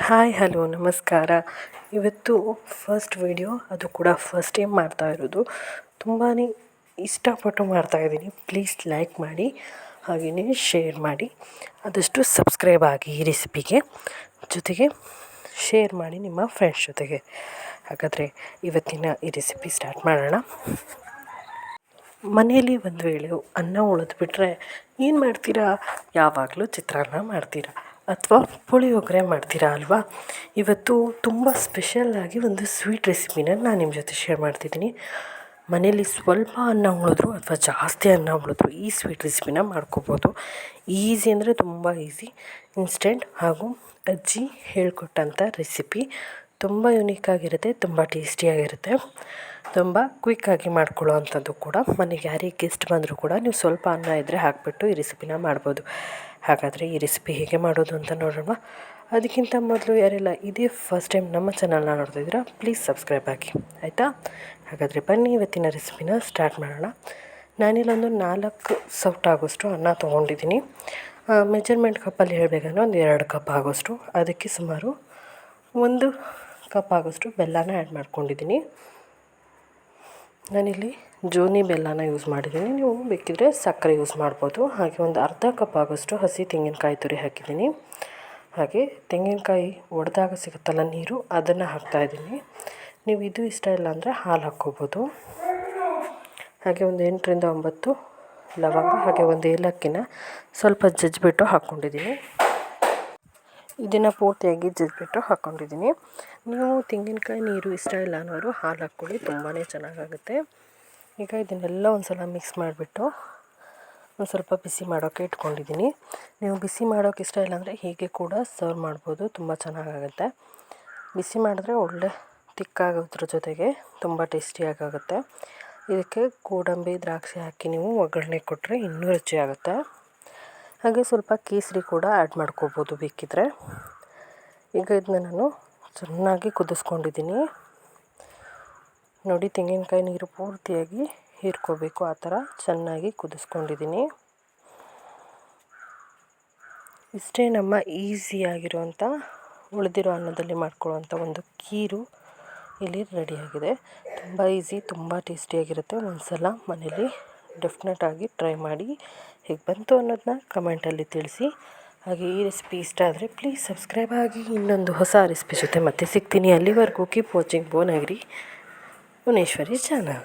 Hi hello ನಮಸ್ಕಾರ. ಇವತ್ತು first video, ಅದು ಕೂಡ ಫಸ್ಟ್ ಟೈಮ್ ಮಾಡ್ತಾ ಇರೋದು. ತುಂಬಾ ಇಷ್ಟಪಟ್ಟು ಮಾಡ್ತಾಯಿದ್ದೀನಿ. ಪ್ಲೀಸ್ ಲೈಕ್ ಮಾಡಿ, ಹಾಗೆಯೇ ಶೇರ್ ಮಾಡಿ, ಆದಷ್ಟು ಸಬ್ಸ್ಕ್ರೈಬ್ ಆಗಿ ಈ ರೆಸಿಪಿಗೆ. ಜೊತೆಗೆ ಶೇರ್ ಮಾಡಿ ನಿಮ್ಮ ಫ್ರೆಂಡ್ಸ್ ಜೊತೆಗೆ. ಹಾಗಾದರೆ ಇವತ್ತಿನ ಈ ರೆಸಿಪಿ ಸ್ಟಾರ್ಟ್ ಮಾಡೋಣ. ಮನೆಯಲ್ಲಿ ಒಂದು ವೇಳೆ ಅನ್ನ ಉಳಿದ್ಬಿಟ್ರೆ ಏನು ಮಾಡ್ತೀರಾ? ಯಾವಾಗಲೂ ಚಿತ್ರಾನ್ನ ಮಾಡ್ತೀರಾ ಅಥವಾ ಪುಳಿಯೋಗರೆ ಮಾಡ್ತೀರಾ ಅಲ್ವಾ? ಇವತ್ತು ತುಂಬ ಸ್ಪೆಷಲ್ಲಾಗಿ ಒಂದು ಸ್ವೀಟ್ ರೆಸಿಪಿನ ನಾನು ನಿಮ್ಮ ಜೊತೆ ಶೇರ್ ಮಾಡ್ತಿದ್ದೀನಿ. ಮನೇಲಿ ಸ್ವಲ್ಪ ಅನ್ನ ಉಳಿದ್ರು ಅಥವಾ ಜಾಸ್ತಿ ಅನ್ನ ಉಳಿದ್ರು ಈ ಸ್ವೀಟ್ ರೆಸಿಪಿನ ಮಾಡ್ಕೋಬೋದು. ಈಸಿ ಅಂದರೆ ತುಂಬ ಈಸಿ, ಇನ್ಸ್ಟೆಂಟ್ ಹಾಗೂ ಅಜ್ಜಿ ಹೇಳಿಕೊಟ್ಟಂಥ ರೆಸಿಪಿ. ತುಂಬ ಯುನೀಕಾಗಿರುತ್ತೆ, ತುಂಬ ಟೇಸ್ಟಿಯಾಗಿರುತ್ತೆ, ತುಂಬ ಕ್ವಿಕ್ಕಾಗಿ ಮಾಡ್ಕೊಳ್ಳೋ ಅಂಥದ್ದು ಕೂಡ. ಮನೆಗೆ ಯಾರಿಗೆ ಗೆಸ್ಟ್ ಬಂದರೂ ಕೂಡ ನೀವು ಸ್ವಲ್ಪ ಅನ್ನ ಇದ್ದರೆ ಹಾಕಿಬಿಟ್ಟು ಈ ರೆಸಿಪಿನ ಮಾಡ್ಬೋದು. ಹಾಗಾದರೆ ಈ ರೆಸಿಪಿ ಹೇಗೆ ಮಾಡೋದು ಅಂತ ನೋಡೋಣ. ಅದಕ್ಕಿಂತ ಮೊದಲು ಯಾರೆಲ್ಲ ಇದೇ ಫಸ್ಟ್ ಟೈಮ್ ನಮ್ಮ ಚಾನಲ್ನ ನೋಡ್ತಾಯಿದ್ದೀರಾ, ಪ್ಲೀಸ್ ಸಬ್ಸ್ಕ್ರೈಬ್ ಆಗಿ, ಆಯಿತಾ? ಹಾಗಾದರೆ ಬನ್ನಿ ಇವತ್ತಿನ ರೆಸಿಪಿನ ಸ್ಟಾರ್ಟ್ ಮಾಡೋಣ. ನಾನಿಲ್ಲೊಂದು 4 ಸೌಟ್ ಆಗೋಷ್ಟು ಅನ್ನ ತೊಗೊಂಡಿದ್ದೀನಿ. ಮೆಜರ್ಮೆಂಟ್ ಕಪ್ಪಲ್ಲಿ ಹೇಳಬೇಕಂದ್ರೆ ಒಂದು 2 ಕಪ್ ಆಗೋಷ್ಟು. ಅದಕ್ಕೆ ಸುಮಾರು 1 ಕಪ್ ಆಗೋಷ್ಟು ಬೆಲ್ಲನ ಆ್ಯಡ್ ಮಾಡ್ಕೊಂಡಿದ್ದೀನಿ. ನಾನಿಲ್ಲಿ ಜೋನಿ ಬೆಲ್ಲನ ಯೂಸ್ ಮಾಡಿದ್ದೀನಿ, ನೀವು ಬೇಕಿದ್ರೆ ಸಕ್ಕರೆ ಯೂಸ್ ಮಾಡ್ಬೋದು. ಹಾಗೆ ಒಂದು ಅರ್ಧ ಕಪ್ ಆಗೋಷ್ಟು ಹಸಿ ತೆಂಗಿನಕಾಯಿ ತುರಿ ಹಾಕಿದ್ದೀನಿ. ಹಾಗೆ ತೆಂಗಿನಕಾಯಿ ಒಡೆದಾಗ ಸಿಗುತ್ತಲ್ಲ ನೀರು, ಅದನ್ನು ಹಾಕ್ತಾಯಿದ್ದೀನಿ. ನೀವು ಇದು ಇಷ್ಟ ಇಲ್ಲ ಅಂದರೆ ಹಾಲು ಹಾಕ್ಕೋಬೋದು. ಹಾಗೆ ಒಂದು 8ರಿಂದ 9 ಲವಂಗ, ಹಾಗೆ ಒಂದು ಏಲಕ್ಕಿನ ಸ್ವಲ್ಪ ಜಜ್ಜಿಬಿಟ್ಟು ಹಾಕ್ಕೊಂಡಿದ್ದೀನಿ. ಇದನ್ನು ಪೂರ್ತಿಯಾಗಿ ಜಜ್ಜಿಬಿಟ್ಟು ಹಾಕ್ಕೊಂಡಿದ್ದೀನಿ. ನೀವು ತೆಂಗಿನಕಾಯಿ ನೀರು ಇಷ್ಟ ಇಲ್ಲ ಅನ್ನೋರು ಹಾಲು ಹಾಕ್ಕೊಳ್ಳಿ, ತುಂಬಾ ಚೆನ್ನಾಗಾಗುತ್ತೆ. ಈಗ ಇದನ್ನೆಲ್ಲ ಒಂದು ಸಲ ಮಿಕ್ಸ್ ಮಾಡಿಬಿಟ್ಟು ಒಂದು ಸ್ವಲ್ಪ ಬಿಸಿ ಮಾಡೋಕ್ಕೆ ಇಟ್ಕೊಂಡಿದ್ದೀನಿ. ನೀವು ಬಿಸಿ ಮಾಡೋಕ್ಕೆ ಇಷ್ಟ ಇಲ್ಲ ಅಂದರೆ ಹೀಗೆ ಕೂಡ ಸರ್ವ್ ಮಾಡ್ಬೋದು, ತುಂಬ ಚೆನ್ನಾಗಾಗುತ್ತೆ. ಬಿಸಿ ಮಾಡಿದ್ರೆ ಒಳ್ಳೆ ತಿಕ್ಕಾಗೋದ್ರ ಜೊತೆಗೆ ತುಂಬ ಟೇಸ್ಟಿಯಾಗುತ್ತೆ. ಇದಕ್ಕೆ ಗೋಡಂಬಿ ದ್ರಾಕ್ಷಿ ಹಾಕಿ ನೀವು ಒಗ್ಗರಣೆ ಕೊಟ್ಟರೆ ಇನ್ನೂ ರುಚಿಯಾಗುತ್ತೆ. ಹಾಗೆ ಸ್ವಲ್ಪ ಕೇಸರಿ ಕೂಡ ಆ್ಯಡ್ ಮಾಡ್ಕೋಬೋದು ಬೇಕಿದ್ದರೆ. ಈಗ ಇದನ್ನ ನಾನು ಚೆನ್ನಾಗಿ ಕುದಿಸ್ಕೊಂಡಿದ್ದೀನಿ. ನೋಡಿ, ತೆಂಗಿನಕಾಯಿ ನೀರು ಪೂರ್ತಿಯಾಗಿ ಹೀರ್ಕೋಬೇಕು, ಆ ಥರ ಚೆನ್ನಾಗಿ ಕುದಿಸ್ಕೊಂಡಿದ್ದೀನಿ. ಇಷ್ಟೇ ನಮ್ಮ ಈಸಿಯಾಗಿರುವಂಥ ಉಳಿದಿರೋ ಅನ್ನದಲ್ಲಿ ಮಾಡ್ಕೊಳ್ಳೋವಂಥ ಒಂದು ಖೀರು ಇಲ್ಲಿ ರೆಡಿಯಾಗಿದೆ. ತುಂಬ ಈಸಿ, ತುಂಬ ಟೇಸ್ಟಿಯಾಗಿರುತ್ತೆ. ಒಂದು ಸಲ ಮನೇಲಿ ಡೆಫಿನೆಟಾಗಿ ಟ್ರೈ ಮಾಡಿ. ಹೇಗೆ ಬಂತು ಅನ್ನೋದನ್ನ ಕಮೆಂಟಲ್ಲಿ ತಿಳಿಸಿ. ಹಾಗೆ ಈ ರೆಸಿಪಿ ಇಷ್ಟ ಆದರೆ ಪ್ಲೀಸ್ ಸಬ್ಸ್ಕ್ರೈಬ್ ಆಗಿ. ಇನ್ನೊಂದು ಹೊಸ ರೆಸಿಪಿ ಜೊತೆ ಮತ್ತೆ ಸಿಗ್ತೀನಿ. ಅಲ್ಲಿವರೆಗೂ ಕೀಪ್ ವಾಚಿಂಗ್ ಭುವನಗಿರಿ ಮುನೇಶ್ವರಿ ಚಾನಲ್.